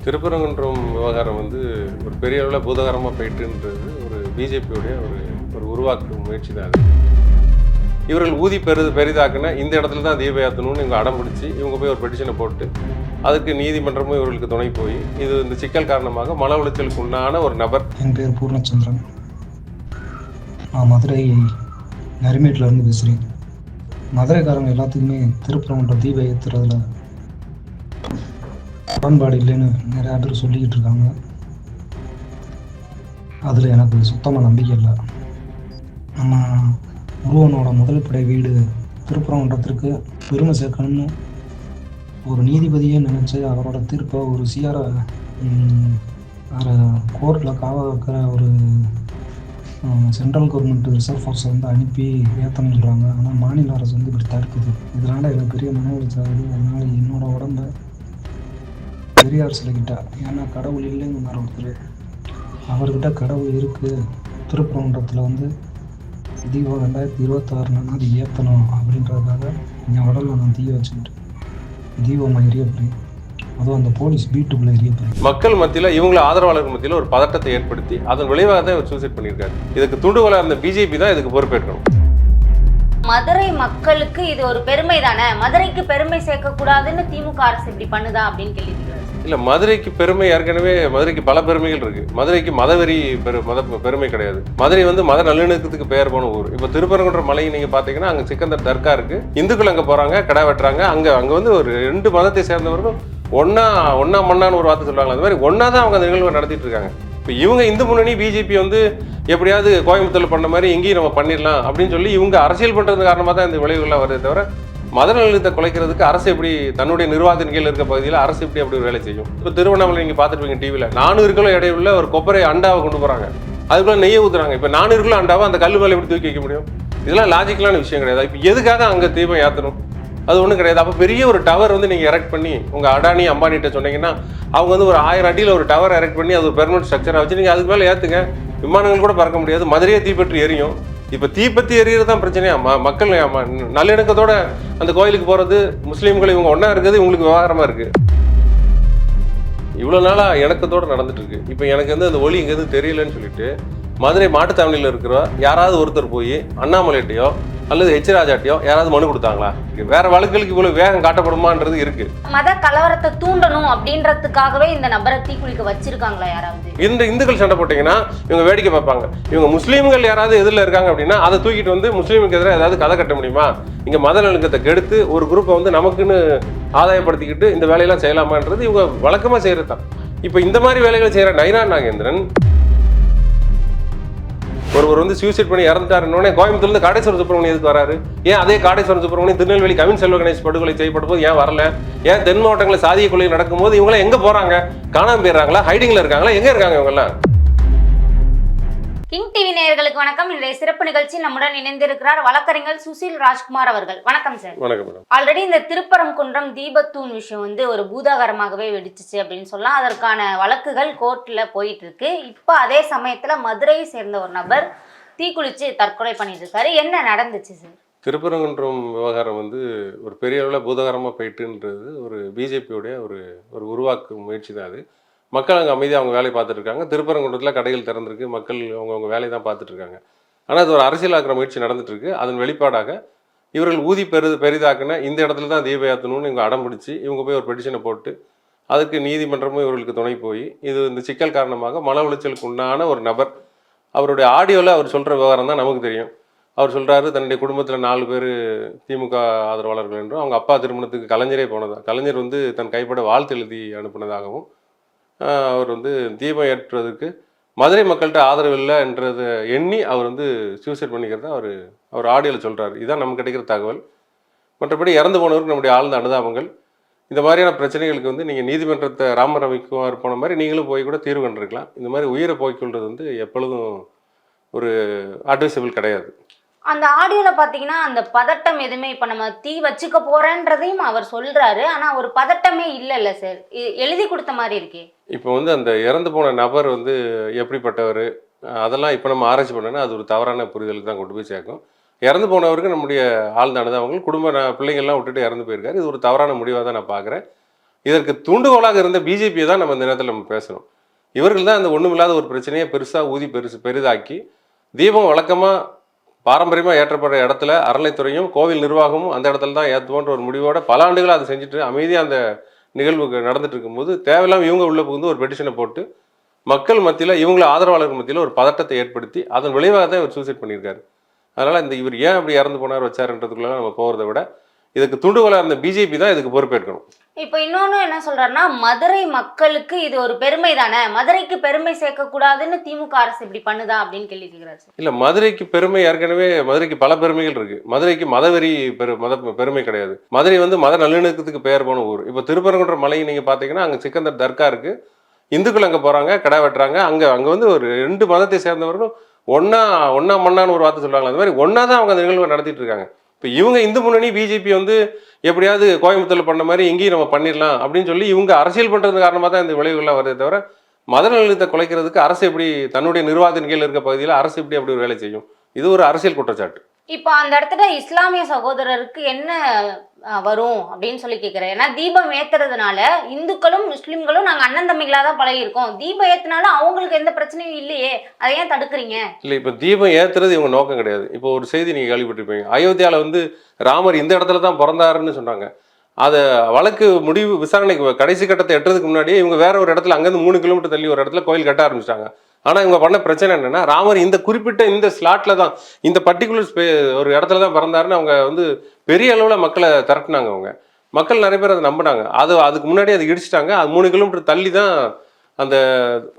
திருப்பரங்குன்றம் விவகாரம் வந்து ஒரு பெரிய அளவில் பூதகரமாக போயிட்டுன்றது ஒரு பிஜேபியோடைய ஒரு உருவாக்கு முயற்சி தான் அது. இவர்கள் ஊதி பெரிதாக்குன இந்த இடத்துல தான் தீப ஏற்றணும்னு இவங்க அடம் பிடிச்சி இவங்க போய் ஒரு பெட்டிஷனை போட்டு அதுக்கு நீதிமன்றமும் இவர்களுக்கு துணை போய் இது இந்த சிக்கல் காரணமாக மன உளைச்சலுக்கு உண்டான ஒரு நபர். என் பேர் பூர்ணச்சந்திரன். நான் மதுரை நரிமேட்டில் இருந்து பேசுகிறேன். மதுரைக்காரங்க எல்லாத்துக்குமே திருப்பரங்குன்றம் தீப ஏற்றுறதுல உடன்பாடு இல்லைன்னு நிறையா பேர் சொல்லிக்கிட்டு இருக்காங்க. அதில் எனக்கு சுத்தமாக நம்பிக்கை இல்லை. நம்ம முருகனோட முதல் படை வீடு திருப்பரங்குன்றத்திற்கு பெருமை சேர்க்கணும்னு ஒரு நீதிபதியே நினச்சி அவரோட தீர்ப்பை ஒரு கோர்ட்டில் காவ வைக்கிற ஒரு சென்ட்ரல் கவர்மெண்ட் ரிசர்வ் ஃபோர்ஸை வந்து அனுப்பி ஏற்றணும்னு சொல்கிறாங்க. ஆனால் மாநில அரசு வந்து இப்படி தடுக்குது. இதனால் எனக்கு பெரிய மன உளைச்சலாகுது. அதனால் என்னோட உடம்பை பெரியார் சிலைக்கிட்ட, ஏன்னா கடவுள் இல்லைங்க ஒருத்தர், அவர்கிட்ட கடவுள் இருக்குது, திருப்பரங்குன்றத்தில் வந்து தீபம் 2026 அது ஏற்றணும் அப்படின்றதுக்காக என் உடலில் நான் தீய வச்சுக்கிட்டு தீபமாக எரியப்படுறேன். அதுவும் அந்த போலீஸ் வீட்டுக்குள்ளே எரியப்படுறேன். மக்கள் மத்தியில் இவங்கள ஆதரவாளர்கள் மத்தியில் ஒரு பதட்டத்தை ஏற்படுத்தி அதன் விளைவாக தான் இவர் சூசைட் பண்ணியிருக்காரு. இதுக்கு தூண்டுகோலாக இருந்த பிஜேபி தான் இதுக்கு பொறுப்பேற்கணும். மதுரை மக்களுக்கு இது ஒரு பெருமை தானே, மதுரைக்கு பெருமை சேர்க்கக்கூடாதுன்னு திமுக அரசு இப்படி பண்ணுதா அப்படின்னு கேள்விக்கிறார். இல்லை, மதுரைக்கு பெருமை ஏற்கனவே மதுரைக்கு பல பெருமைகள் இருக்கு. மதுரைக்கு மதவெறி பெருமை கிடையாது. மதுரை வந்து மத நல்லிணக்கத்துக்கு பெயர் போன ஊர். இப்போ திருப்பரங்குன்ற மலை நீங்க பாத்தீங்கன்னா அங்க சிக்கந்தர் தர்கா இருக்கு, இந்துக்கள் அங்க போறாங்க, கடை வெட்டுறாங்க. அங்க வந்து ஒரு 2 மதத்தை சேர்ந்தவர்கள் ஒன்னா மண்ணான்னு ஒரு வார்த்தை சொல்றாங்க. அந்த மாதிரி ஒன்னா தான் அவங்க அந்த நிகழ்வை நடத்திட்டு இருக்காங்க. இப்போ இவங்க இந்து முன்னணி பிஜேபி வந்து எப்படியாவது கோயம்புத்தூர்ல பண்ண மாதிரி எங்கேயும் நம்ம பண்ணிடலாம் அப்படின்னு சொல்லி இவங்க அரசியல் பண்றது காரணமாக தான் இந்த விளைவுகள்லாம் வருதே தவிர மத நல்லிணக்கத்தை குலைக்கிறதுக்கு அரசு எப்படி தன்னுடைய நிர்வாகத்தின் கீழ் இருக்க பகுதியில் அரசு எப்படி அப்படி ஒரு வேலை செய்யும்? இப்போ திருவண்ணாமலை நீங்க பார்த்துருப்பீங்க டிவியில் 400 கிலோ இடையுள்ள ஒரு கொப்பரை அண்டாவை கொண்டு போறாங்க, அதுக்குள்ள நெய்யை ஊத்துறாங்க. இப்போ 400 கிலோ அண்டாவை அந்த கல் மேலே எப்படி தூக்கி வைக்க முடியும்? இதெல்லாம் லாஜிக்கலான விஷயம் கிடையாது. இப்போ எதுக்காக அங்கே தீபம் ஏற்றணும்? அது ஒன்றும் கிடையாது. அப்போ பெரிய ஒரு டவர் வந்து நீங்கள் எரெக்ட் பண்ணி உங்கள் அடானி அம்பானிட்ட சொன்னீங்கன்னா அவங்க வந்து ஒரு 1000 அடியில் ஒரு டவர் எரெக்ட் பண்ணி அது ஒரு பெர்மனன்ட் ஸ்ட்ரக்சராக வச்சு நீங்கள் அதுக்கு மேலே ஏற்றுங்க. விமானங்கள் கூட பறக்க முடியாது, மதுரையே தீப்பற்றி எரியும். இப்போ தீப்பற்றி எரியறது தான் பிரச்சனையா? மக்கள் நல்லிணக்கத்தோட அந்த கோயிலுக்கு போகிறது, முஸ்லீம்கள் இவங்க ஒன்றா இருக்குது, உங்களுக்கு விவகாரமாக இருக்குது. இவ்வளோ நாளாக இணக்கத்தோடு நடந்துட்டு இருக்கு. இப்போ எனக்கு வந்து அந்த ஒளி இங்கேருந்து தெரியலன்னு சொல்லிட்டு மதுரை மாட்டுத்தாவணியில் இருக்கிற யாராவது ஒருத்தர் போய் அண்ணாமலைட்டையோ அல்லது ராஜாட்டையோ யாராவது மனு கொடுத்தாங்களா? வேற வழக்குகளுக்கு இவ்வளவு வேகம் காட்டப்படுமான்றது இருக்கு. மத கலவரத்தை தூண்டணும் அப்படின்றதுக்காகவே இந்த நபரை தீக்குளிக்க வச்சிருக்காங்களா யாராவது? இந்த இந்துக்கள் சண்டை போட்டீங்கன்னா இவங்க வேடிக்கை பார்ப்பாங்க. இவங்க முஸ்லீம்கள் யாராவது எதிரில் இருக்காங்க அப்படின்னா அதை தூக்கிட்டு வந்து முஸ்லீமுக்கு எதிராக ஏதாவது கதை கட்ட முடியுமா? இங்க மத நல்லிணக்கத்தை கெடுத்து ஒரு குரூப்பை வந்து நமக்குன்னு ஆதாயப்படுத்திக்கிட்டு இந்த வேலையெல்லாம் செய்யலாமான்றது இவங்க வழக்கமா செய்யறது தான். இப்போ இந்த மாதிரி வேலைகள் செய்யற நயினா நாகேந்திரன் ஒருவர் வந்து சூசைட் பண்ணி இறந்துட்டாருன்னொடனே கோயம்புத்தூர்லேருந்து காடேஸ்வர சுப்பிரமணியம் எதுக்கு வராரு? ஏன் அதே காடேஸ்வர சுப்பிரமணியம் திருநெல்வேலி கவின் செல்வ கணேஷ் படுகொலை செய்யப்படும் போது ஏன் வரல? ஏன் தென் மாவட்டங்களில் சாதிய கொலை நடக்கும்போது இவங்களாம் எங்கே போகிறாங்க? காணாம போயிடுறாங்களா? ஹைடிங்கில் இருக்காங்களா? எங்கே இருக்காங்க இவங்கெல்லாம்? கிங் டிவி நேயர்களுக்கு வணக்கம். இன்றைய சிறப்பு நிகழ்ச்சி நம்முடன் இணைந்திருக்கிறார் வழக்கறிஞர் சுசில் ராஜ்குமார் அவர்கள். வணக்கம் சார். வணக்கம் மேடம். ஆல்ரெடி இந்த திருப்பரங்குன்றம் தீபத்தூண் விஷயம் வந்து ஒரு பூதாகரமாகவே வெடிச்சிச்சு அப்படின்னு சொல்லலாம். அதற்கான வழக்குகள் கோர்ட்ல போயிட்டு இருக்கு. இப்போ அதே சமயத்துல மதுரையை சேர்ந்த ஒரு நபர் தீக்குளிச்சு தற்கொலை பண்ணிட்டு இருக்காரு. என்ன நடந்துச்சு சார்? திருப்பரங்குன்றம் விவகாரம் வந்து ஒரு பெரிய அளவில் பூதகரமாக போயிட்டுன்றது ஒரு பிஜேபியோடைய ஒரு உருவாக்கு முயற்சி தான் அது. மக்கள் அங்கே அமைதியாக அவங்க வேலையை பார்த்துட்டு இருக்காங்க. திருப்பரங்குன்றத்தில் கடைகள் திறந்திருக்கு, மக்கள் அவங்க வேலையை தான் பார்த்துட்டு இருக்காங்க. ஆனால் அது ஒரு அரசியலாக்குற முயற்சி நடந்துட்டு இருக்கு. அதன் வெளிப்பாடாக இவர்கள் ஊதி பெரிதாக்குன இந்த இடத்துல தான் தீப ஏற்றணும்னு இவங்க அடம் பிடிச்சி இவங்க போய் ஒரு பெட்டிஷனை போட்டு அதுக்கு நீதிமன்றமும் இவர்களுக்கு துணை போய் இது இந்த சிக்கல் காரணமாக மன உளைச்சலுக்கு உண்டான ஒரு நபர். அவருடைய ஆடியோவில் அவர் சொல்கிற விவகாரம் தான் நமக்கு தெரியும். அவர் சொல்கிறாரு தன்னுடைய குடும்பத்தில் 4 பேர் திமுக ஆதரவாளர்கள் என்றும் அவங்க அப்பா திருமணத்துக்கு கலைஞரே போனதாக, கலைஞர் வந்து தன் கைப்பட வாழ்த்து எழுதி அனுப்பினதாகவும் அவர் வந்து தீபம் ஏற்றுவதற்கு மதுரை மக்கள்கிட்ட ஆதரவு இல்லை என்றதை எண்ணி அவர் வந்து சூசைட் பண்ணிக்கிறத அவர் ஆடியோவில் சொல்கிறார். இதுதான் நமக்கு கிடைக்கிற தகவல். மற்றபடி இறந்து போனவருக்கு நம்முடைய ஆழ்ந்த அனுதாபங்கள். இந்த மாதிரியான பிரச்சனைகளுக்கு வந்து நீங்கள் நீதிமன்றத்தை ராமர் ரவிக்குமார் போன மாதிரி நீங்களும் போய் கூட தீர்வு கண்டிருக்கலாம். இந்த மாதிரி உயிரை போய்க்கொள்வது வந்து எப்பொழுதும் ஒரு அட்வைசபிள் கிடையாது. அந்த ஆடியோல பாத்தீங்கன்னா அந்த பதட்டம் எதுவுமே, இப்ப நம்ம தீ வச்சுக்க போறேன்றதையும் அவர் சொல்றாரு. ஆனா ஒரு பதட்டமே இல்லைல்ல சார், எழுதி கொடுத்த மாதிரி இருக்கே. இப்போ வந்து அந்த இறந்து போன நபர் வந்து எப்படிப்பட்டவர் அதெல்லாம் இப்போ நம்ம ஆராய்ச்சி பண்ணோன்னா அது ஒரு தவறான புரிதலுக்கு தான் கொண்டு போய் சேர்க்கும். இறந்து போனவருக்கு நம்முடைய ஆழ்ந்த அனுதாபங்கள், குடும்ப பிள்ளைங்கள்லாம் விட்டுட்டு இறந்து போயிருக்காரு. இது ஒரு தவறான முடிவாக தான் நான் பார்க்குறேன். இதற்கு தூண்டுகோலாக இருந்த பிஜேபியை தான் நம்ம இந்த நேரத்தில் நம்ம பேசணும். இவர்கள் தான் அந்த ஒண்ணுமில்லாத ஒரு பிரச்சனையை பெருசாக ஊதி பெரிதாக்கி தீபம் வழக்கமாக பாரம்பரியமாக ஏற்றப்படுற இடத்துல அறநிலைத்துறையும் கோவில் நிர்வாகமும் அந்த இடத்துல தான் ஏற்றுவோன்ற ஒரு முடிவோட பல ஆண்டுகளாக அதை செஞ்சுட்டு அமைதியாக அந்த நிகழ்வு நடந்துட்டு இருக்கும்போது தேவையில்லாமல் இவங்க உள்ள புகுந்து ஒரு பெட்டிஷனை போட்டு மக்கள் மத்தியில் இவங்கள ஆதரவாளர்கள் மத்தியில் ஒரு பதட்டத்தை ஏற்படுத்தி அதன் விளைவாக தான் இவர் சூசைட் பண்ணியிருக்காரு. அதனால் இந்த இவர் ஏன் அப்படி இறந்து போனார் வச்சாருன்றதுக்குள்ள நம்ம போகிறத விட இதுக்கு துண்டுகோலாக இருந்த பிஜேபி தான் இதுக்கு பொறுப்பேற்கணும். இப்போ இன்னொன்று என்ன சொல்றாருன்னா, மதுரை மக்களுக்கு இது ஒரு பெருமை தானே, மதுரைக்கு பெருமை சேர்க்கக்கூடாதுன்னு திமுக அரசு இப்படி பண்ணுதா அப்படின்னு கேள்வி கேட்கிறாரு. இல்லை, மதுரைக்கு பெருமை ஏற்கனவே மதுரைக்கு பல பெருமைகள் இருக்கு. மதுரைக்கு மதவெறி பெருமை கிடையாது. மதுரை வந்து மத நல்லிணக்கத்துக்கு பெயர் போன ஊர். இப்போ திருப்பரங்குன்ற மலை நீங்கள் பார்த்தீங்கன்னா அங்கே சிக்கந்தர் தர்கா இருக்கு. இந்துக்கள் அங்கே போகிறாங்க, கடை வெட்டுறாங்க. அங்கே வந்து ஒரு 2 மதத்தை சேர்ந்தவர்களும் ஒன்னா மண்ணான்னு ஒரு வார்த்தை சொல்கிறாங்க. அந்த மாதிரி ஒன்றா தான் அவங்க அந்த நிகழ்வை நடத்திட்டு இருக்காங்க. இப்போ இவங்க இந்து முன்னணி பிஜேபி வந்து எப்படியாவது கோயம்புத்தூர்ல பண்ண மாதிரி எங்கேயும் நம்ம பண்ணிடலாம் அப்படின்னு சொல்லி இவங்க அரசியல் பண்ணுறது காரணமாக தான் இந்த விளைவுகள்லாம் வருதே தவிர மத நல்லிணக்கத்தை குலைக்கிறதுக்கு அரசு எப்படி தன்னுடைய நிர்வாகத்தின் கீழ் இருக்க பகுதியில் அரசு எப்படி அப்படி ஒரு வேலை செய்யும்? இது ஒரு அரசியல் குற்றச்சாட்டு. இப்போ அந்த இடத்துல இஸ்லாமிய சகோதரருக்கு என்ன வரும் அப்படின்னு சொல்லி கேட்குறேன். ஏன்னா தீபம் ஏத்துறதுனால இந்துக்களும் முஸ்லிம்களும் நாங்கள் அண்ணன் தம்பிகளாக தான் பழகிருக்கோம். தீபம் ஏத்துனால அவங்களுக்கு எந்த பிரச்சனையும் இல்லையே, அதை ஏன் தடுக்கிறீங்க? இல்லை, இப்போ தீபம் ஏத்துறது இவங்க நோக்கம் கிடையாது. இப்போ ஒரு செய்தி நீங்கள் கேள்விப்பட்டிருப்பீங்க. அயோத்தியாவில் வந்து ராமர் இந்த இடத்துல தான் பிறந்தாருன்னு சொன்னாங்க. அதை வழக்கு முடிவு விசாரணைக்கு கடைசி கட்டத்தை எட்டுறதுக்கு முன்னாடியே இவங்க வேற ஒரு இடத்துல அங்கேருந்து 3 கிலோமீட்டர் தள்ளி ஒரு இடத்துல கோயில் கட்ட ஆரம்பிச்சிட்டாங்க. ஆனால் இவங்க பண்ண பிரச்சனை என்னன்னா, ராமர் இந்த குறிப்பிட்ட இந்த ஸ்லாட்ல தான் இந்த பர்டிகுலர் ஒரு இடத்துல தான் பிறந்தாருன்னு அவங்க வந்து பெரிய அளவில் மக்களை திரட்டினாங்க. அவங்க மக்கள் நிறைய பேர் அதை நம்பினாங்க. அதுக்கு முன்னாடி அதை இடிச்சிட்டாங்க. அது 3 கிலோமீட்டர் தள்ளி தான் அந்த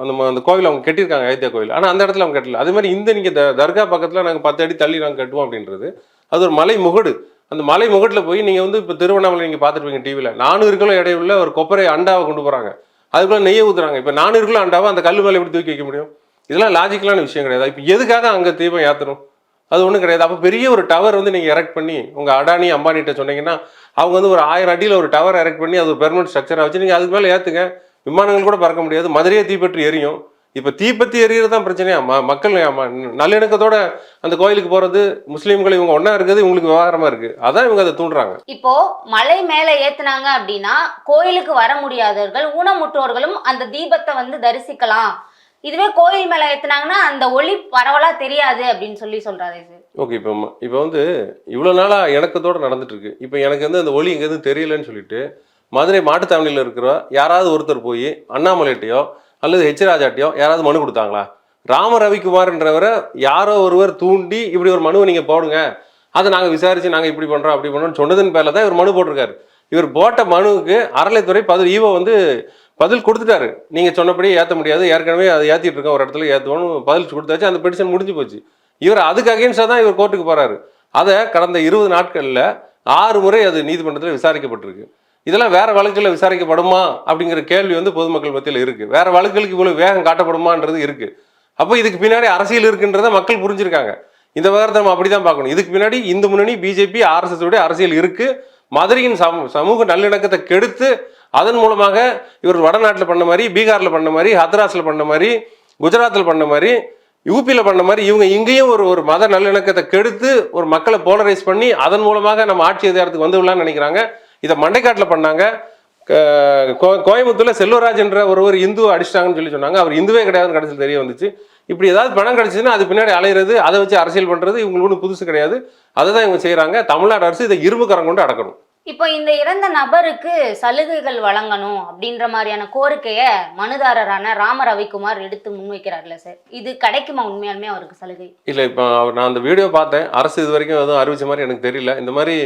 அந்த கோவில் அவங்க கட்டியிருக்காங்க, அயோத்தியா கோவில். ஆனால் அந்த இடத்துல அவங்க கட்டல. அதே மாதிரி இந்த நீங்கள் தர்கா பக்கத்தில் நாங்கள் 10 அடி தள்ளி நாங்கள் கட்டுவோம் அப்படின்றது அது ஒரு மலை முகடு. அந்த மலை முகட்டில் போய் நீங்கள் வந்து இப்போ திருவண்ணாமலை நீங்கள் பார்த்துருப்பீங்க டிவியில் 400 கிலோ இடையுள்ள ஒரு கொப்பரை அண்டாவை கொண்டு போகிறாங்க. அதுக்குள்ளே நெய்யை ஊற்றுறாங்க. இப்போ 400 கிலோ அண்டாவை அந்த கல் மேலே எப்படி தூக்கி வைக்க முடியும்? இதெல்லாம் லாஜிக்கலான விஷயம் கிடையாது. இப்போ எதுக்காக அங்கே தீபம் ஏற்றணும்? அது ஒன்றும் கிடையாது. அப்போ பெரிய ஒரு டவர் வந்து நீங்கள் எரெக்ட் பண்ணி உங்கள் அடானி அம்பானிகிட்ட சொன்னீங்கன்னா அவங்க வந்து ஒரு 1000 அடியில் ஒரு டவர் எரெக்ட் பண்ணி அது ஒரு பெர்மனன்ட் ஸ்ட்ரக்சராக வச்சு நீங்கள் அதுக்கு மேலே ஏற்றுங்க. விமானங்கள் கூட பறக்க முடியாது. மதுரையே தீப்பற்றி எரியும். இப்போ தீப்பற்றி எரியறது தான் பிரச்சனையா? மக்கள் நல்லிணக்கத்தோட அந்த கோயிலுக்கு போகிறது, முஸ்லீம்கள் இவங்க ஒன்றா இருக்குது, இவங்களுக்கு விவகாரமாக இருக்குது. அதான் இவங்க அதை தூண்டுறாங்க. இப்போ மலை மேலே ஏற்றுனாங்க அப்படின்னா கோயிலுக்கு வர முடியாதவர்கள் ஊனமுற்றோர்களும் அந்த தீபத்தை வந்து தரிசிக்கலாம். இதுவே கோயில் மேலே ஏற்றுனாங்கன்னா அந்த ஒளி பரவலாக தெரியாது அப்படின்னு சொல்றாரு சார். ஓகே, இப்போ வந்து இவ்வளோ நாளாக இணக்கத்தோடு நடந்துட்டு இருக்கு. இப்போ எனக்கு வந்து அந்த ஒளி எங்கேருந்து தெரியலன்னு சொல்லிட்டு மதுரை மாட்டுத்தாவணியில் இருக்கிற யாராவது ஒருத்தர் போய் அண்ணாமலைட்டையோ அல்லது ஹெச் ராஜாட்டையோ யாராவது மனு கொடுத்தாங்களா? ராம ரவிக்குமார்ன்றவரை யாரோ ஒருவர் தூண்டி இப்படி ஒரு மனுவை நீங்கள் போடுங்க, அதை நாங்கள் விசாரித்து நாங்கள் இப்படி பண்ணுறோம் அப்படி பண்ணுறோம்னு சொன்னதன் பேரில் தான் இவர் மனு போட்டிருக்காரு. இவர் போட்ட மனுவுக்கு அறநிலைத்துறை ஈவோ வந்து பதில் கொடுத்துட்டாரு. நீங்கள் சொன்னபடி ஏற்ற முடியாது, ஏற்கனவே அதை ஏற்றிட்டு இருக்கோம், ஒரு இடத்துல ஏற்றுவோன்னு பதில் கொடுத்தாச்சு. அந்த பெட்டிஷன் முடிஞ்சு போச்சு. இவர் அதுக்கு அகேன்ஸ்டாக தான் இவர் கோர்ட்டுக்கு போகிறாரு. அதை கடந்த 20 நாட்களில் 6 முறை அது நீதிமன்றத்தில் விசாரிக்கப்பட்டிருக்கு. இதெல்லாம் வேற வழக்குகளில் விசாரிக்கப்படுமா அப்படிங்கிற கேள்வி வந்து பொதுமக்கள் மத்தியில் இருக்கு. வேற வழக்குகளுக்கு இவ்வளவு வேகம் காட்டப்படுமான்றது இருக்கு. அப்போ இதுக்கு பின்னாடி அரசியல் இருக்குன்றத மக்கள் புரிஞ்சிருக்காங்க. இந்த விவகாரத்தை நம்ம அப்படிதான் பார்க்கணும். இதுக்கு பின்னாடி இந்து முன்னணி பிஜேபி RSS உடைய அரசியல் இருக்கு. மதுரையின் சமூக நல்லிணக்கத்தை கெடுத்து அதன் மூலமாக இவர் வடநாட்டில் பண்ண மாதிரி, பீகாரில் பண்ண மாதிரி, ஹத்ராஸில் பண்ண மாதிரி, குஜராத்தில் பண்ண மாதிரி, யூபியில் பண்ண மாதிரி இவங்க இங்கேயும் ஒரு மத நல்லிணக்கத்தை கெடுத்து ஒரு மக்களை போலரைஸ் பண்ணி அதன் மூலமாக நம்ம ஆட்சி அதிகாரத்துக்கு வந்து விடலாம்னு நினைக்கிறாங்க. இதை மண்டைக்காட்டில் பண்ணாங்க. கோயம்புத்தூர்ல செல்வராஜ் என்ற ஒருவர் இந்து அடிச்சிட்டாங்கன்னு சொல்லி சொன்னாங்க. அவர் இந்துவே கிடையாதுன்னு கடைசியில் தெரிய வந்துச்சு. இப்படி ஏதாவது பணம் கிடைச்சதுன்னா அது பின்னாடி அலையிறது, அதை வச்சு அரசியல் பண்றது இவங்களுக்கு ஒன்றும் புதுசு கிடையாது. அதை தான் இவங்க செய்யறாங்க. தமிழ்நாடு அரசு இதை இரும்பு கரம் கொண்டு அடக்கணும். இப்போ இந்த இறந்த நபருக்கு சலுகைகள் வழங்கணும் அப்படின்ற மாதிரியான கோரிக்கையை மனுதாரரான ராம ரவிக்குமார் எடுத்து முன்வைக்கிறார்ல சார், இது கிடைக்குமா உண்மையாலுமே அவருக்கு சலுகை? இல்லை, இப்போ நான் அந்த வீடியோ பார்த்தேன். அரசு இது வரைக்கும் எதுவும் அறிவிச்ச மாதிரி எனக்கு தெரியல. இந்த மாதிரி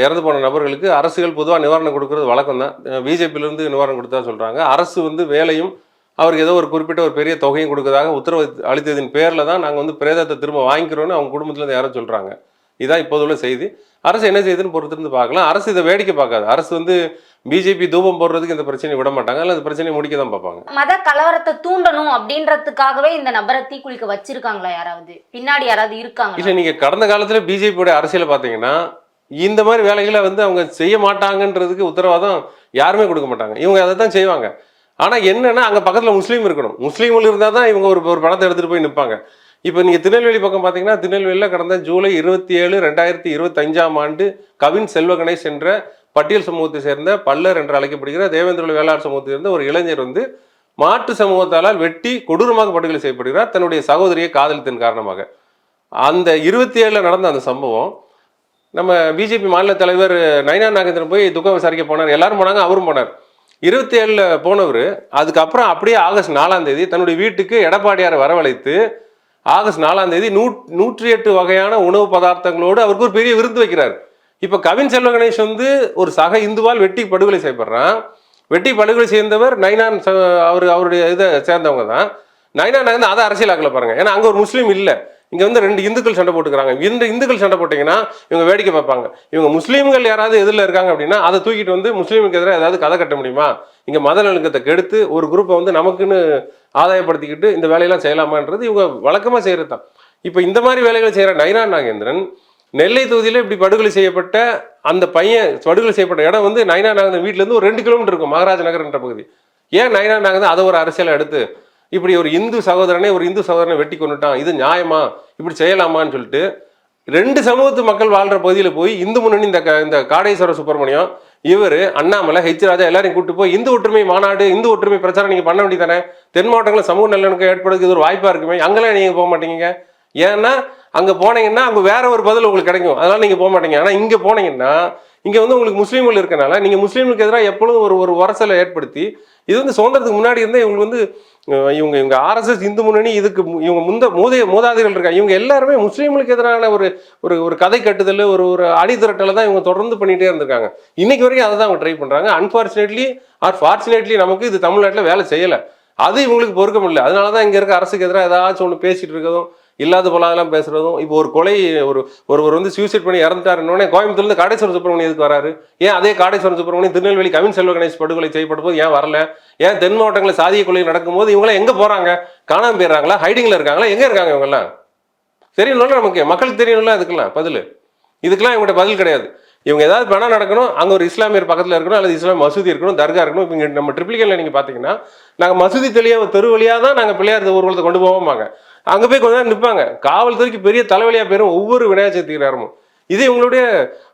இறந்து போன நபர்களுக்கு அரசுகள் பொதுவாக நிவாரணம் கொடுக்கறது வழக்கம் தான். பிஜேபியிலேருந்து நிவாரணம் கொடுத்தா சொல்கிறாங்க. அரசு வந்து வேலையும் அவருக்கு ஏதோ ஒரு குறிப்பிட்ட ஒரு பெரிய தொகையும் கொடுக்கறதாக உத்தரவு அளித்ததின் பேரில் தான் நாங்கள் வந்து பிரேதத்தை திரும்ப வாங்கிக்கிறோன்னு அவங்க குடும்பத்தில் யாரும் சொல்கிறாங்க. இதுதான் இப்போது உள்ள செய்தி. அரசு என்ன செய்யுதுன்னு பொறுத்திருந்து பார்க்கலாம். அரசு இதை வேடிக்கை பார்க்காது. அரசு வந்து பிஜேபி தூபம் போடுறதுக்கு இந்த பிரச்சனையை விட மாட்டாங்க, அல்ல அந்த பிரச்சனையை முடிக்க தான் பார்ப்பாங்க. மத கலவரத்தை தூண்டணும் அப்படின்றதுக்காகவே இந்த நபரை தீக்குளிக்க வச்சிருக்காங்களா? யாராவது பின்னாடி யாராவது இருக்காங்க? இல்லை, நீங்கள் கடந்த காலத்தில் பிஜேபியோட அரசியலை பார்த்தீங்கன்னா இந்த மாதிரி வேலைகளை வந்து அவங்க செய்ய மாட்டாங்கன்றதுக்கு உத்தரவாதம் யாருமே கொடுக்க மாட்டாங்க. இவங்க அதை தான் செய்வாங்க. ஆனால் என்னன்னா அங்கே பக்கத்தில் முஸ்லீம் இருக்கணும். முஸ்லீம்கள் இருந்தால் தான் இவங்க ஒரு பணத்தை எடுத்துகிட்டு போய் நிற்பாங்க. இப்போ நீங்கள் திருநெல்வேலி பக்கம் பார்த்தீங்கன்னா திருநெல்வேலியில் கடந்த ஜூலை 27, 2025 கவின் செல்வ கணேஷ் என்ற பட்டியல் சமூகத்தை சேர்ந்த பல்லர் என்று அழைக்கப்படுகிற தேவேந்திர வேளாண் சமூகத்தை சேர்ந்த ஒரு இளைஞர் வந்து மாற்று சமூகத்தால் வெட்டி கொடூரமாக படுகொலை செய்யப்படுகிறார் தன்னுடைய சகோதரியை காதலித்தன் காரணமாக. அந்த 27 நடந்த அந்த சம்பவம் நம்ம பிஜேபி மாநில தலைவர் நயினார் நாகேந்திரன் போய் துக்கம் விசாரிக்க போனார். எல்லாரும் போனாங்க, அவரும் போனார். 27 போனவர் அதுக்கப்புறம் அப்படியே ஆகஸ்ட் 4 தன்னுடைய வீட்டுக்கு எடப்பாடியாரை வரவழைத்து ஆகஸ்ட் 4 108 வகையான உணவு பதார்த்தங்களோடு அவருக்கு ஒரு பெரிய விருந்து வைக்கிறார். இப்போ கவின் செல்வ கணேஷ் வந்து ஒரு சக இந்துவால் வெட்டி படுகொலை செய்யப்படுறான். வெட்டி படுகொலை செய்தவர் நயினார் அவருடைய இதை சேர்ந்தவங்க தான். நயினார் நாகேந்திரன் அதை அரசியலாக்கல பாருங்க. ஏன்னா அங்கே ஒரு முஸ்லீம் இல்லை, இங்கே வந்து 2 இந்துக்கள் சண்டை போட்டுக்கிறாங்க. இந்த இந்துக்கள் சண்டை போட்டிங்கன்னா இவங்க வேடிக்கை பார்ப்பாங்க. இவங்க முஸ்லீம்கள் யாராவது எதிரில் இருக்காங்க அப்படின்னா அதை தூக்கிட்டு வந்து முஸ்லீமுக்கு எதிராக ஏதாவது கதை கட்ட முடியுமா? இங்கே மத நல்லிணக்கத்தை கெடுத்து ஒரு குரூப்பை வந்து நமக்குன்னு ஆதாயப்படுத்திக்கிட்டு இந்த வேலையெல்லாம் செய்யலாமான்றது இவங்க வழக்கமாக செய்கிறது தான். இப்போ இந்த மாதிரி வேலைகள் செய்கிற நயினார் நாகேந்திரன் நெல்லை தொகுதியில் இப்படி படுகொலை செய்யப்பட்ட அந்த பையன் படுகொலை செய்யப்பட்ட இடம் வந்து நயினார் நாகேந்திரன் வீட்டிலேருந்து ஒரு 2 கிலோமீட்டர் இருக்கும், மகாராஜ நகர் என்ற பகுதி. ஏன் நயினார் நாகேந்திரன் அதை ஒரு அரசியலை எடுத்து இப்படி ஒரு இந்து சகோதரனை வெட்டி கொண்டுட்டான், இது நியாயமா, இப்படி செய்யலாமான்னு சொல்லிட்டு 2 சமூகத்து மக்கள் வாழ்ற பகுதியில் போய் இந்து முன்னணி இந்த காடேஸ்வர சுப்பிரமணியம் இவர் அண்ணாமலை ராஜா எல்லாரையும் கூப்பிட்டு போய் இந்து ஒற்றுமை மாநாடு இந்து ஒற்றுமை பிரச்சாரம் நீங்கள் பண்ண வேண்டியதானே, தென் மாவட்டங்களில் சமூக நல்லிணக்கம் ஏற்படுறதுக்கு இது ஒரு வாய்ப்பாக இருக்குமே, அங்கெல்லாம் நீங்கள் போக மாட்டீங்க. ஏன்னா அங்கே போனீங்கன்னா அங்கே வேற ஒரு பதில் உங்களுக்கு கிடைக்கும், அதனால நீங்கள் போக மாட்டீங்க. ஆனால் இங்கே போனீங்கன்னா இங்கே வந்து உங்களுக்கு முஸ்லீம்கள் இருக்கனால நீங்கள் முஸ்லீம்களுக்கு எதிராக எப்பொழுதும் ஒரு உரசலை ஏற்படுத்தி இது வந்து சுதந்திரத்துக்கு முன்னாடி இருந்தால் இவங்களுக்கு வந்து இவங்க ஆர்எஸ்எஸ் இந்து முன்னணி இதுக்கு இவங்க மூதாதைகள் இருக்காங்க, இவங்க எல்லாருமே முஸ்லீம்களுக்கு எதிரான ஒரு கதை கட்டுதல் ஒரு அணிதிரட்டலை தான் இவங்க தொடர்ந்து பண்ணிகிட்டே இருந்திருக்காங்க. இன்னைக்கு வரைக்கும் அதை தான் அவங்க ட்ரை பண்ணுறாங்க. அன்ஃபார்ச்சுனேட்லி ஆர் ஃபார்ச்சுனேட்லி நமக்கு இது தமிழ்நாட்டில் வேலை செய்யலை, அது இவங்களுக்கு பொறுக்க முடியல. அதனால தான் இங்கே இருக்க அரசுக்கு எதிராக ஏதாச்சும் ஒன்று பேசிகிட்டு இருக்கிறதும் இல்லாத போலாதெல்லாம் பேசுறதும். இப்போ ஒரு கொலை ஒருவர் வந்து சூசைட் பண்ணி இறந்துட்டாருன்னொடனே கோயம்புத்தூர்லேருந்து காடேஸ்வர சுப்பிரமணியம் எதுக்கு வராரு? ஏன் அதே காடேஸ்வர சுப்பிரமணியம் திருநெல்வேலி கவின் செல்வ கணேஷ் படுகொலை செய்யப்பட்ட போது ஏன் வரல? ஏன் தென் மாவட்டங்களில் சாதிய கொலை நடக்கும்போது இவங்களாம் எங்கே போகிறாங்க? காணாமல் போயிடுறாங்களா? ஹைடிங்கில் இருக்காங்களா? எங்கே இருக்காங்க இவங்கெல்லாம்? தெரியணும்ல, நமக்கு மக்களுக்கு தெரியணும்ல. அதுக்கெல்லாம் இதுக்கெல்லாம் இவங்கள்ட்ட பதில் கிடையாது. இவங்க ஏதாவது பணம் நடக்கணும், அங்கே ஒரு இஸ்லாமியர் பக்கத்தில் இருக்கணும், அல்லது இஸ்லாமிய மசூதி இருக்கணும், தர்கா இருக்கணும். இப்போ இங்கே நம்ம ட்ரிப்ளிகேனில் நீங்கள் பார்த்தீங்கன்னா நாங்கள் மசூதி தெரு வழியாக தான் நாங்கள் பிள்ளையார் ஊர்வலத்தை கொண்டு போவோமாங்க. அங்கே போய் கொஞ்ச நேரம் நிற்பாங்க, காவல்துறைக்கு பெரிய தலைவலியாக போயிடும் ஒவ்வொரு விநாயகர் சதுர்த்தி நேரமும். இது இவங்களுடைய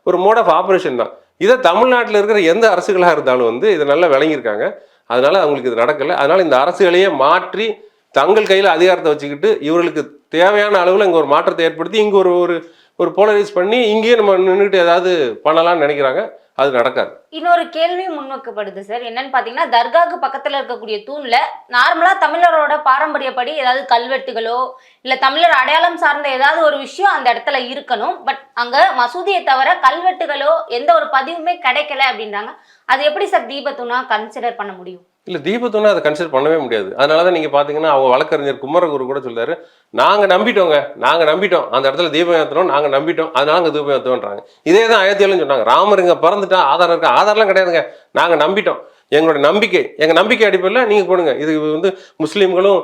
ஒரு மோட் ஆஃப் ஆப்ரேஷன் தான். இதை தமிழ்நாட்டில் இருக்கிற எந்த அரசுகளாக இருந்தாலும் வந்து இதை நல்லா விளங்கியிருக்காங்க. அதனால அவங்களுக்கு இது நடக்கலை. அதனால இந்த அரசுகளையே மாற்றி தங்கள் கையில் அதிகாரத்தை வச்சுக்கிட்டு இவர்களுக்கு தேவையான அளவில் இங்கே ஒரு மாற்றத்தை ஏற்படுத்தி இங்கே ஒரு போலரைஸ் பண்ணி இங்கேயே நம்ம நின்றுட்டு ஏதாவது பண்ணலாம்னு நினைக்கிறாங்க. அது நடக்காது. இன்னொரு கேள்வி முன்வைக்கப்படுது சார். என்னன்னு பாத்தீங்கன்னா, தர்காவுக்கு பக்கத்துல இருக்கக்கூடிய தூண்ல நார்மலா தமிழரோட பாரம்பரியப்படி ஏதாவது கல்வெட்டுகளோ இல்ல தமிழர் அடையாளம் சார்ந்த ஏதாவது ஒரு விஷயம் அந்த இடத்துல இருக்கணும். பட் அங்க மசூதியை தவிர கல்வெட்டுகளோ எந்த ஒரு பதிவுமே கிடைக்கல அப்படின்றாங்க. அது எப்படி சார் தீபத்தூணா கன்சிடர் பண்ண முடியும்? இல்லை, தீபத்தூணை அதை கன்சிடர் பண்ணவே முடியாது. அதனால தான் நீங்கள் பார்த்தீங்கன்னா அவங்க வழக்கறிஞர் குமரகுரு கூட சொல்றாரு, நாங்கள் நம்பிட்டோம் அந்த இடத்துல தீபம் ஏற்றணும், நாங்கள் நம்பிட்டோம், அதனால அங்கே தீபம் ஏற்றுவோன்றாங்க. இதே தான் அயோத்தியிலும் சொன்னாங்க, ராமர் இங்கே பிறந்துட்டா ஆதாரம் இருக்கா? ஆதாரம்லாம் கிடையாதுங்க, நாங்கள் நம்பிட்டோம், எங்களோட எங்கள் நம்பிக்கை அடிப்படையில் நீங்கள் போடுங்க. இது வந்து முஸ்லீம்களும்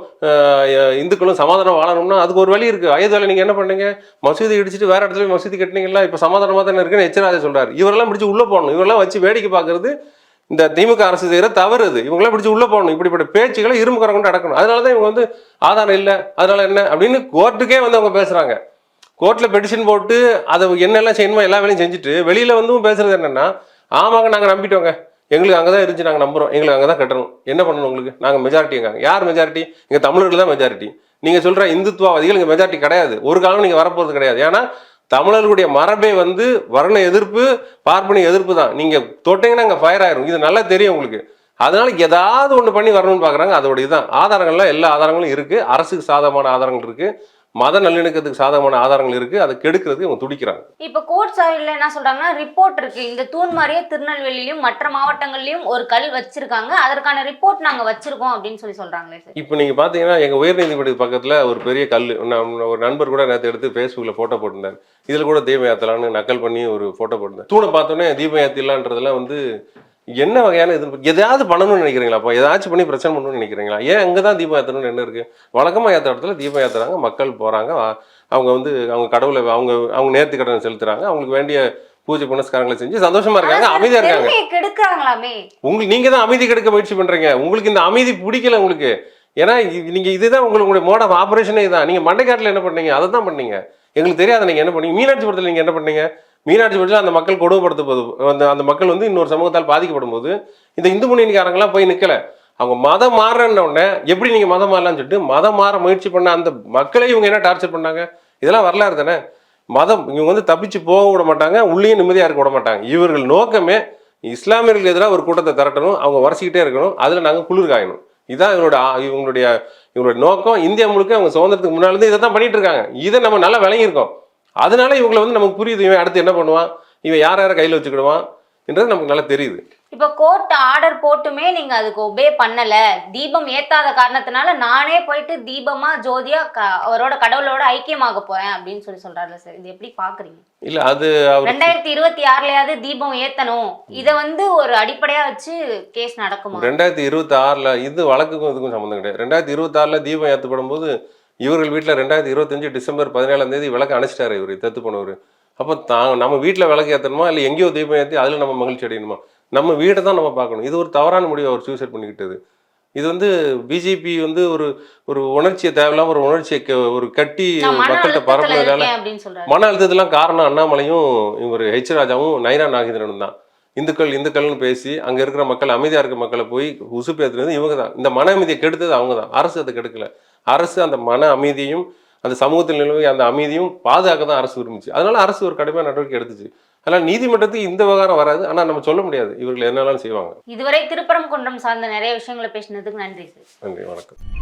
இந்துக்களும் சமாதானம் வாழணும்னா அதுக்கு ஒரு வழி இருக்குது. அயோத்தியில் நீங்கள் என்ன பண்ணீங்க? மசூதி இடிச்சிட்டு வேறு இடத்துல மசூதி கட்டினீங்களா? இப்போ சமாதானமாக தானே இருக்குன்னு எச்சராஜா சொல்கிறார். இவரெல்லாம் பிடிச்சி உள்ளே போகணும், இவரெல்லாம் வச்சு வேடிக்கை பார்க்கறது இந்த திமுக அரசு செய்கிற தவறு. இது இவங்களாம் பிடிச்சி உள்ளே போகணும். இப்படிப்பட்ட பேச்சுகளை இரும்பு கரம் கொண்டு அடக்கணும். அதனால தான் இவங்க வந்து ஆதாரம் இல்லை, அதனால என்ன அப்படின்னு கோர்ட்டுக்கே வந்து அவங்க பேசுகிறாங்க. கோர்ட்டில் பெட்டிஷன் போட்டு அதை என்னெல்லாம் செய்யணுமோ எல்லா வேலையும் செஞ்சுட்டு வெளியில் வந்து பேசுறது என்னென்னா, ஆமாங்க நாங்கள் நம்பிட்டோங்க, எங்களுக்கு அங்கே தான் இருந்துச்சு, நாங்கள் நம்புகிறோம், எங்களுக்கு அங்கே தான் கட்டணும், என்ன பண்ணணும் உங்களுக்கு? நாங்கள் மெஜாரிட்டிங்க. யார் மெஜாரிட்டி? இங்கே தமிழர்கள் தான் மெஜாரிட்டி. நீங்கள் சொல்கிற இந்துத்துவவாதிகள் இங்கே மெஜாரிட்டி கிடையாது, ஒரு காலம் நீங்கள் வரப்போகிறது கிடையாது. ஏன்னா தமிழர்களுடைய மரபே வந்து வர்ண எதிர்ப்பு, பார்ப்பனிய எதிர்ப்பு தான். நீங்கள் தொட்டிங்கன்னா அங்கே ஃபயர் ஆயிரும், இது நல்லா தெரியும் உங்களுக்கு. அதனால ஏதாவது ஒன்று பண்ணி வரணும்னு பார்க்குறாங்க. அதோட இதுதான் ஆதாரங்கள்லாம் எல்லா ஆதாரங்களும் இருக்குது. அரசுக்கு சாதகமான ஆதாரங்கள் இருக்குது, மத நல்லிணக்கத்துக்கு சாதகமான ஆதாரங்கள் இருக்குது. அதை கெடுக்கிறதுக்கு இவங்க துடிக்கிறாங்க. இப்போ கோர்ட் சாலையில் என்ன சொல்கிறாங்கன்னா, ரிப்போர்ட் இருக்குது, இந்த தூண் மாதிரியே திருநெல்வேலியிலும் மற்ற மாவட்டங்கள்லையும் ஒரு கல் வச்சிருக்காங்க, அதற்கான ரிப்போர்ட் நாங்கள் வச்சிருக்கோம் அப்படின்னு சொல்கிறாங்களே சார். இப்போ நீங்கள் பார்த்தீங்கன்னா எங்கள் உயர்நீதிமன்ற பக்கத்தில் ஒரு பெரிய கல், ஒரு நண்பர் கூட நேற்று எடுத்து ஃபேஸ்புக்கில் ஃபோட்டோ போட்டிருந்தார். இதில் கூட தீபம் ஏற்றலான்னு நக்கல் பண்ணி ஒரு ஃபோட்டோ போட்டிருந்தார். தூணை பார்த்தோன்னே தீபம் ஏற்றிடலான்றதுலாம் வந்து என்ன வகையான இது? எதாவது பண்ணணும்னு நினைக்கிறீங்களா? அப்போ ஏதாச்சும் பண்ணி பிரச்சனை பண்ணணும்னு நினைக்கிறீங்களா? ஏன் அங்கே தான் தீபம் ஏற்றணும்னு என்ன இருக்குது? வழக்கமாக ஏற்ற இடத்துல தீபம் ஏற்றுறாங்க, மக்கள் போகிறாங்க, அவங்க வந்து அவங்க கடவுளை அவங்க நேர்த்தி கடனை செலுத்துறாங்க, அவங்களுக்கு வேண்டிய பூஜை புனஸ்காரங்களை செஞ்சு சந்தோஷமா இருக்காங்க, அமைதியா இருக்காங்க. உங்களுக்கு நீங்க தான் அமைதி கெடுக்க முயற்சி பண்றீங்க. உங்களுக்கு இந்த அமைதி பிடிக்கல உங்களுக்கு. ஏன்னா நீங்க இதுதான் உங்களுடைய மோட் ஆஃப் ஆபரேஷனே இதுதான். நீங்க மண்டைக்காட்டில் என்ன பண்ணீங்க? அதை தான் பண்ணீங்க. எங்களுக்கு தெரியாத நீங்க என்ன பண்ணீங்க? மீனாட்சி படத்தில் நீங்க என்ன பண்ணீங்க? மீனாட்சி பட்சத்தில் அந்த மக்கள் கொடுமைப்படுத்தப்போது அந்த மக்கள் வந்து இன்னொரு சமூகத்தால் பாதிக்கப்படும் போது இந்த இந்து முன்னணிக்காரங்களாம் போய் நிற்கல. அவங்க மதம் மாறுறன்ன உடனே எப்படி நீங்க மதம் மாறலாம்னு சொல்லிட்டு மதம் மாற முயற்சி பண்ண அந்த மக்களை இவங்க என்ன டார்ச்சர் பண்ணாங்க? இதெல்லாம் வரலாறு தானே. மதம் இவங்க வந்து தப்பிச்சு போக விட மாட்டாங்க, உள்ளேயும் நிம்மதியாக இருக்க விட மாட்டாங்க. இவர்கள் நோக்கமே இஸ்லாமியர்களுக்கு எதிராக ஒரு கூட்டத்தை திரட்டணும், அவங்க வரிசைக்கிட்டே இருக்கணும், அதில் நாங்கள் குளிர் காயணும். இதுதான் இவங்களுடைய நோக்கம். இந்தியா முழுக்க அவங்க சுதந்திரத்துக்கு முன்னாலேருந்து இதை தான் பண்ணிட்டு இருக்காங்க. இதை நம்ம நல்லா விளங்கியிருக்கோம். அதனால இவங்களை வந்து நமக்கு புரியுது, இவன் அடுத்து என்ன பண்ணுவான், இவன் யார் யாரை கையில் வச்சுக்கிடுவான் என்றது நமக்கு நல்லா தெரியுது. இப்போ கோர்ட் ஆர்டர் போட்டுமே நீங்க அதுக்கு ஒபே பண்ணல, தீபம் ஏத்தாத காரணத்தினால நானே போயிட்டு தீபமா ஜோதியா அவரோட கடவுளோட ஐக்கியமாக போறேன் அப்படின்னு சொல்றாருல சார், இது எப்படி பாக்குறீங்க? இல்ல அது 2026லயாவது தீபம் ஏத்தணும், இதை வந்து ஒரு அடிப்படையா வச்சு கேஸ் நடக்குமா? 2026ல இது வழக்குக்கும் இதுக்கும் சம்மந்தம் கிடையாது. 2026ல தீபம் ஏற்றப்படும் போது இவர்கள் வீட்டில் 2025 டிசம்பர் 17ஆம் தேதி விளக்கு அணைச்சிட்டாரு இவர் தத்து போனவர். அப்போ நம்ம வீட்டில் விளக்கு ஏற்றணுமா இல்லை எங்கேயோ தீபம் ஏற்றி அதில் நம்ம மகிழ்ச்சி அடையணுமா? நம்ம வீட்டை தான் நம்ம பார்க்கணும். இது ஒரு தவறான முடிவு அவர் சூசைட் பண்ணிக்கிட்டது. இது வந்து பிஜேபி வந்து ஒரு உணர்ச்சியை தேவையில்லாம ஒரு உணர்ச்சியை ஒரு கட்டி மக்கள்கிட்ட பரப்புனதுனால மன அழுத்தத்துலாம் காரணம் அண்ணாமலையும் இவர் ஹெச் ராஜாவும் நைனா நாகேந்திரனும் தான். இந்துக்கள்னு பேசி அங்கே இருக்கிற மக்கள், அமைதியாக இருக்கிற மக்களை போய் உசுப்பேற்றுனது இவங்க தான். இந்த மன அமைதியை கெடுத்தது அவங்க தான். அரசு அதை கெடுக்கல. அரசு அந்த மன அமைதியையும் அந்த சமூகத்தில் நிலவி அந்த அமைதியும் பாதுகாக்க தான் அரசு விரும்பிச்சு. அதனால அரசு ஒரு கடுமையான நடவடிக்கை எடுத்துச்சு. அதனால் நீதிமன்றத்துக்கு இந்த விவகாரம் வராது. ஆனால் நம்ம சொல்ல முடியாது இவர்கள் என்னெல்லாம் செய்வாங்க. இதுவரை திருப்பரங்குன்றம் சார்ந்த நிறைய விஷயங்களை பேசினதுக்கு நன்றி சார். நன்றி, வணக்கம்.